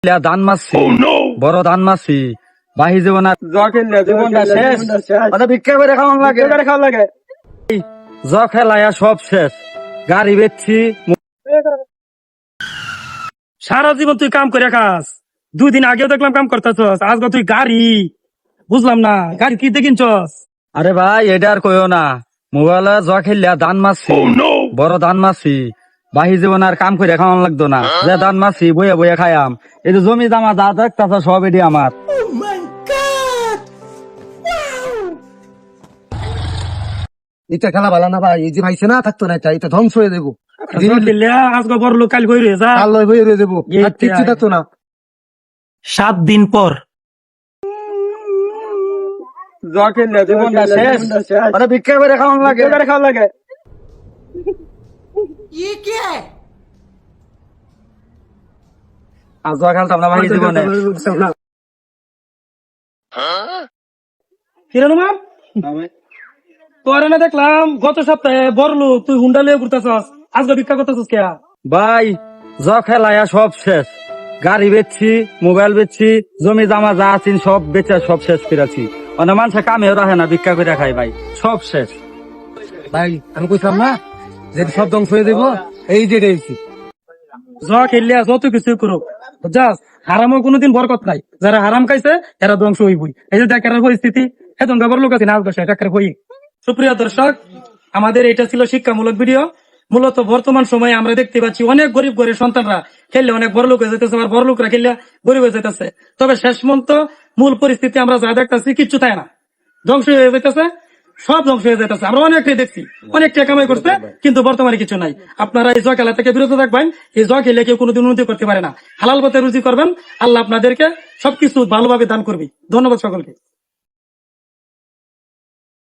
ধান মারছি, বড় ধান মারছি, বাহি জীবন আর জীবনটা শেষ। ভিক্ষা করে খাওয়ান লাগে, জ খেলায়া সব শেষ। গাড়ি বেচছি, সারা জীবন তুই কাম করে খাস, 2 দিন আগেও দেখলাম কাম করতেছস, আজকে তুই গাড়ি, বুঝলাম না গাড়ি কি দেখিনছস? আরে ভাই এটা আর কইও না, মোবাইলে জ খেললা ধান মারছি, বড় ধান মারছি, বাহি জীবন আর কাম করে খাওয়ান লাগতো না। যে ধান মারছি বইয়া বইয়া খাইয়াম, এই যে জমি জামা যা দেখতাছ সব এটি আমার। এটা খেলা ভালো না ভাই, এই যে ভাইছে না থাকতো না, এটা ধ্বংস হয়ে যাবো। আজকে বড় লোক কাল কইরে যা, আল্লাহ হয়ে যাবো, আর কিচ্ছু থাকতো না। 7 দিন পর জ খেললা জীবনটা শেষ। ভিক্ষা করে খাওয়ান লাগে। আর জ খেলতাম না বাহি জীবনে। কিরণ মাম তোর না দেখলাম গত সপ্তাহে বড় লোক, তুই হুন্ডা লিয়ে ঘুরতেছস, আজকে ভিক্ষা করতেছস কে? ভাই জ খেলায়া সব শেষ। গাড়ি বেচছি, মোবাইল বেচছি, জমি জামা যা আছেন সব বেচে সব শেষ করেছি। অনেক মানুষে কামেও রাখে না, ভিক্ষা করে খাই ভাই, সব শেষ। ভাই আমি কইতাম না যে সব ধ্বংস হয়ে যাবো, এই যে দেখছি জ খেললে যত কিছু করুক, জাস হারামও কোনোদিন বরকত নাই। যারা হারাম খাইছে এরা ধ্বংস হইবই। এই যে দেখার পরিস্থিতি, এখন গাবার লোক আছে না, আজকে হই। সুপ্রিয় দর্শক, আমাদের এটা ছিল শিক্ষামূলক ভিডিও। মূলত বর্তমান সময়ে আমরা দেখতে পাচ্ছি অনেক গরিব গরিব সন্তানরা খেললে অনেক বড় লোক হয়ে যেতেছে, আর বড় লোকরা খেললে গরিব হয়ে যেতেছে। তবে শেষ মন্ত মূল পরিস্থিতি আমরা যা দেখতেছি কিচ্ছু তাই না, ধ্বংস হয়ে যেতেছে, সব ধ্বংস হয়ে যেতেছে। আমরা অনেকটাই দেখছি, অনেক টাকা কামাই করছে, কিন্তু বর্তমানে কিছু নাই। আপনারা এই জয় খেলা থেকে বিরত থাকবেন। এই জয় খেলে কেউ কোনোদিন উন্নতি করতে পারে না। হালাল পথে রুজি করবেন, আল্লাহ আপনাদেরকে সবকিছু ভালোভাবে দান করবে। ধন্যবাদ সকলকে।